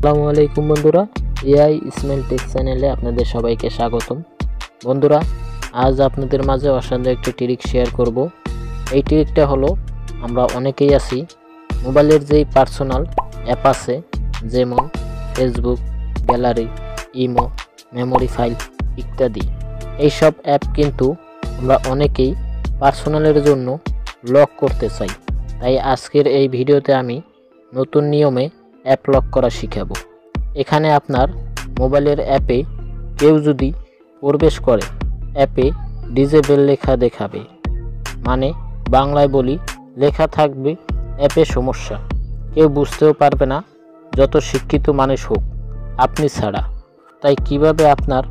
আসসালামু আলাইকুম বন্ধুরা, এআই ইসমাইল টেক চ্যানেলে আপনাদের সবাইকে স্বাগতম। বন্ধুরা, আজ আপনাদের মাঝে অসাধারণ একটি ট্রিক শেয়ার করব। এই ট্রিকটা হলো, আমরা অনেকেই আছি মোবাইলের যেই পার্সোনাল অ্যাপ আছে, যেমন Facebook, gallery, imo, memory file ইত্যাদি। এইসব অ্যাপ কিন্তু আমরা অনেকেই পার্সোনালের জন্য লক করতে চাই। তাই আজকের এই ভিডিওতে আমি নতুন নিয়মে অ্যাপ লক করা শিখাবো। এখানে আপনার মোবাইলের অ্যাপে কেউ যদি প্রবেশ করে, অ্যাপে ডিসেবল লেখা দেখাবে, মানে বাংলায় বলি, লেখা থাকবে অ্যাপে সমস্যা। কেউ বুঝতেও পারবে না, যত শিক্ষিত মানুষ হোক আপনি ছাড়া। তাই কিভাবে আপনার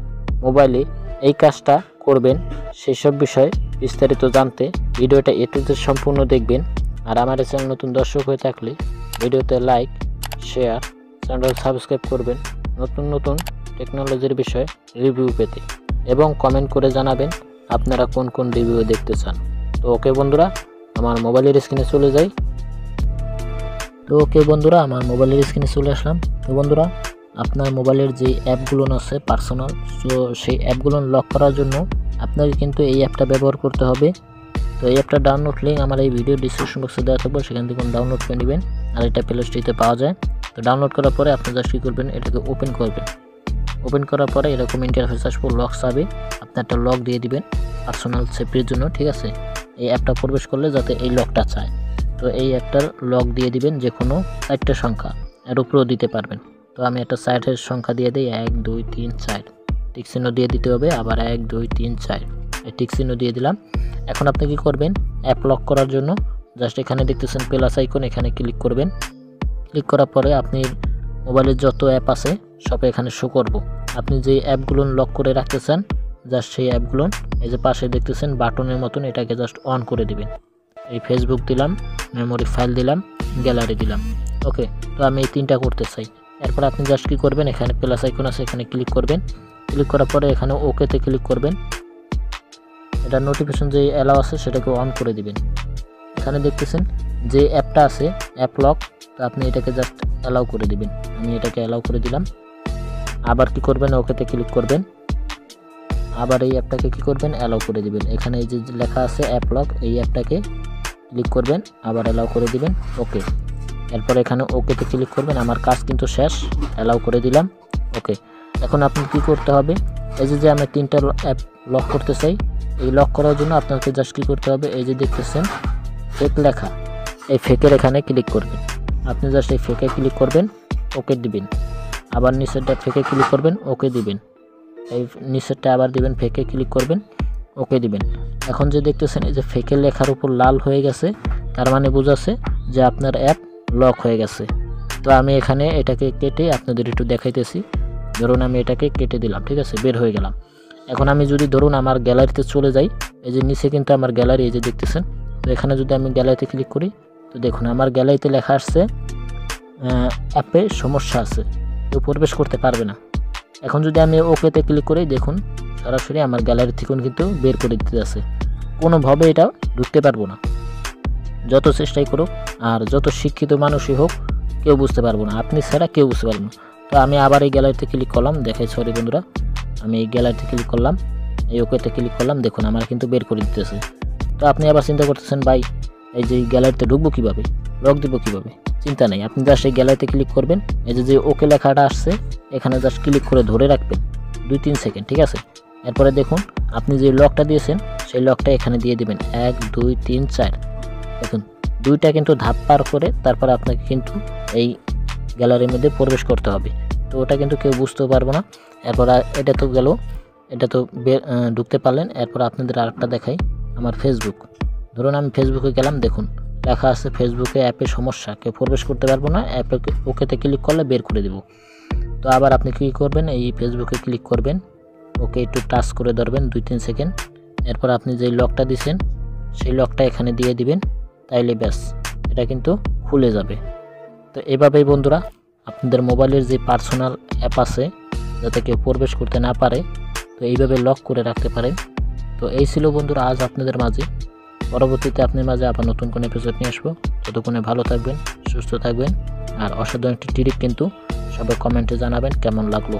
মোবাইলে এই কাজটা করবেন, সেসব বিষয়ে বিস্তারিত জানতে ভিডিওটা এটুতে সম্পূর্ণ দেখবেন। আর আমার চ্যানেল নতুন দর্শক হয়ে থাকলে ভিডিওতে লাইক, শেয়ার, চ্যানেল সাবস্ক্রাইব করবেন নতুন নতুন টেকনোলজির বিষয়ে রিভিউ পেতে, এবং কমেন্ট করে জানাবেন আপনারা কোন কোন রিভিউ দেখতে চান। তো ওকে বন্ধুরা, আমার মোবাইলের স্ক্রিনে চলে যাই। আমার মোবাইলের স্ক্রিনে চলে আসলাম। তো বন্ধুরা, আপনার মোবাইলের যে অ্যাপগুলো আছে পার্সোনাল, তো সেই অ্যাপগুলো লক করার জন্য আপনাকে কিন্তু এই অ্যাপটা ব্যবহার করতে হবে। তো এই অ্যাপটা ডাউনলোড লিঙ্ক আমার এই ভিডিও ডিসক্রিপশন বক্সে দেওয়া থাকবে, সেখান থেকে ডাউনলোড করে নেবেন। আর এটা প্লে স্টোরে পাওয়া যায়। তো ডাউনলোড করার পরে আপনি জাস্ট কী করবেন, এটাকে ওপেন করবেন। ওপেন করার পরে এরকম ইন্টারফেস আসবে, লক চাবে। আপনি একটা লক দিয়ে দিবেন পার্সোনাল সেফটির জন্য, ঠিক আছে। এই অ্যাপটা প্রবেশ করলে যাতে এই লকটা চায়, তো এই অ্যাপটার লক দিয়ে দিবেন যে কোনো 4টা সংখ্যা, এর উপরেও দিতে পারবেন। তো আমি একটা 4-এর সংখ্যা দিয়ে দিই, 1 2 3 4, টিক চিহ্ন দিয়ে দিতে হবে। আবার 1 2 3 4, এই টিক চিহ্ন দিয়ে দিলাম। এখন আপনি কি করবেন, অ্যাপ লক করার জন্য জাস্ট এখানে দেখতেছেন প্লাস আইকন, এখানে ক্লিক করবেন। ক্লিক করার পরে আপনি মোবাইলের যত অ্যাপ আছে সব এখানে শো করব। আপনি যে অ্যাপগুলো লক করে রাখতে চান, জাস্ট সেই অ্যাপগুলো এই যে পাশে দেখতেছেন বাটনের মতন, এটাকে জাস্ট অন করে দিবেন। এই ফেসবুক দিলাম, মেমোরি ফাইল দিলাম, গ্যালারি দিলাম। ওকে, তো আমি এই 3টা করতে চাই। এরপর আপনি জাস্ট কী করবেন, এখানে প্লাস আইকন আছে, এখানে ক্লিক করবেন। ক্লিক করার পরে এখানে ওকেতে ক্লিক করবেন। এটা নোটিফিকেশন যে অ্যালাউ আছে সেটাকে অন করে দিবেন। এখানে দেখতেছেন যে অ্যাপটা আছে অ্যাপ লক, তো আপনি এটাকে জাস্ট অ্যালাউ করে দিবেন। আমি এটাকে অ্যালাউ করে দিলাম। আবার কি করবেন, ওকেতে ক্লিক করবেন। আবার এই অ্যাপটাকে কি করবেন, অ্যালাউ করে দিবেন। এখানে এই যে লেখা আছে অ্যাপ লক, এই অ্যাপটাকে ক্লিক করবেন, আবার অ্যালাউ করে দিবেন। ওকে, এরপর এখানে ওকেতে ক্লিক করবেন। আমার কাজ কিন্তু শেষ, অ্যালাউ করে দিলাম। ওকে, এখন আপনি কি করতে হবে, এই যে আমি 3টা অ্যাপ লক করতে চাই, এই লক করার জন্য আপনাকে জাস্ট কী করতে হবে, এই যে দেখতেছেন ফেক লেখা, এই ফেকের এখানে ক্লিক করবেন। আপনি জাস্ট এই ফেকে ক্লিক করবেন, ওকে দিবেন। আবার নিচেরটা ফেকে ক্লিক করবেন, ওকে দিবেন। এই নিচেরটা আবার দিবেন, ফেকে ক্লিক করবেন, ওকে দিবেন। এখন যে দেখতেছেন এই যে ফেকের লেখার উপর লাল হয়ে গেছে, তার মানে বোঝাচ্ছে যে আপনার অ্যাপ লক হয়ে গেছে। তো আমি এখানে এটাকে কেটে আপনাদের একটু দেখাইতেছি। ধরুন আমি এটাকে কেটে দিলাম, ঠিক আছে, বের হয়ে গেলাম। এখন আমি যদি ধরুন আমার গ্যালারিতে চলে যাই, এই যে নিচে কিন্তু আমার গ্যালারি, এই যে দেখতেছেন। তো এখানে যদি আমি গ্যালারিতে ক্লিক করি, তো দেখুন আমার গ্যালারিতে লেখা আসছে অ্যাপে সমস্যা আছে, কেউ প্রবেশ করতে পারবে না। এখন যদি আমি ওকেতে ক্লিক করি, দেখুন সরাসরি আমার গ্যালারি থেকে কিন্তু বের করে দিতে আছে। কোনোভাবে এটা ঢুকতে পারবো না, যত চেষ্টাই করুক আর যত শিক্ষিত মানুষই হোক, কেউ বুঝতে পারবো না, আপনি ছাড়া কেউ বুঝতে পারবো না। তো আমি আবার এই গ্যালারিতে ক্লিক করলাম, দেখাই সরি বন্ধুরা, আমি এই গ্যালারিতে ক্লিক করলাম, এই ওকেতে ক্লিক করলাম, দেখুন আমার কিন্তু বের করে দিতেছে। তো আপনি আবার চিন্তা করতেছেন, ভাই এই যে গ্যালারিতে ঢুকবো কীভাবে, লক দিব কীভাবে? চিন্তা নেই, আপনি জাস্ট এই গ্যালারিতে ক্লিক করবেন। এই যে ওকে লেখাটা আসছে, এখানে জাস্ট ক্লিক করে ধরে রাখবেন 2-3 সেকেন্ড, ঠিক আছে। এরপরে দেখুন আপনি যে লকটা দিয়েছেন সেই লকটা এখানে দিয়ে দিবেন, 1 2 3 4। দেখুন 2টা কিন্তু ধাপ পার করে তারপর আপনাকে কিন্তু এই গ্যালারির মধ্যে প্রবেশ করতে হবে। তো ওটা কিন্তু কেউ বুঝতেও পারবো না। এরপর এটা তো গেল, এটা তো ঢুকতে পারলেন। এরপর আপনাদের আরেকটা দেখাই, আমার ফেসবুক। ধরুন আমি ফেসবুকে গেলাম, দেখুন লেখা আছে ফেসবুকে অ্যাপে সমস্যা, কেউ প্রবেশ করতে পারবো না, অ্যাপে ওকেতে ক্লিক করলে বের করে দেব। তো আবার আপনি কী করবেন, এই ফেসবুকে ক্লিক করবেন, ওকে একটু টাচ করে ধরবেন 2-3 সেকেন্ড। এরপর আপনি যেই লকটা দিয়েছেন সেই লকটা এখানে দিয়ে দিবেন, তাইলে ব্যাস এটা কিন্তু খুলে যাবে। তো এভাবেই বন্ধুরা আপনাদের মোবাইলের যে পার্সোনাল অ্যাপ আছে, যাতে কেউ প্রবেশ করতে না পারে, তো এইভাবে লক করে রাখতে পারেন। তো এই ছিল বন্ধুরা আজ আপনাদের মাঝে। পরবর্তীতে আপনার মাঝে আবার নতুন কোনো এপিসোড নিয়ে আসবো। ততক্ষণে ভালো থাকবেন, সুস্থ থাকবেন। আর অসাধারণ একটি ট্রিক কিন্তু সবাই কমেন্টে জানাবেন কেমন লাগলো।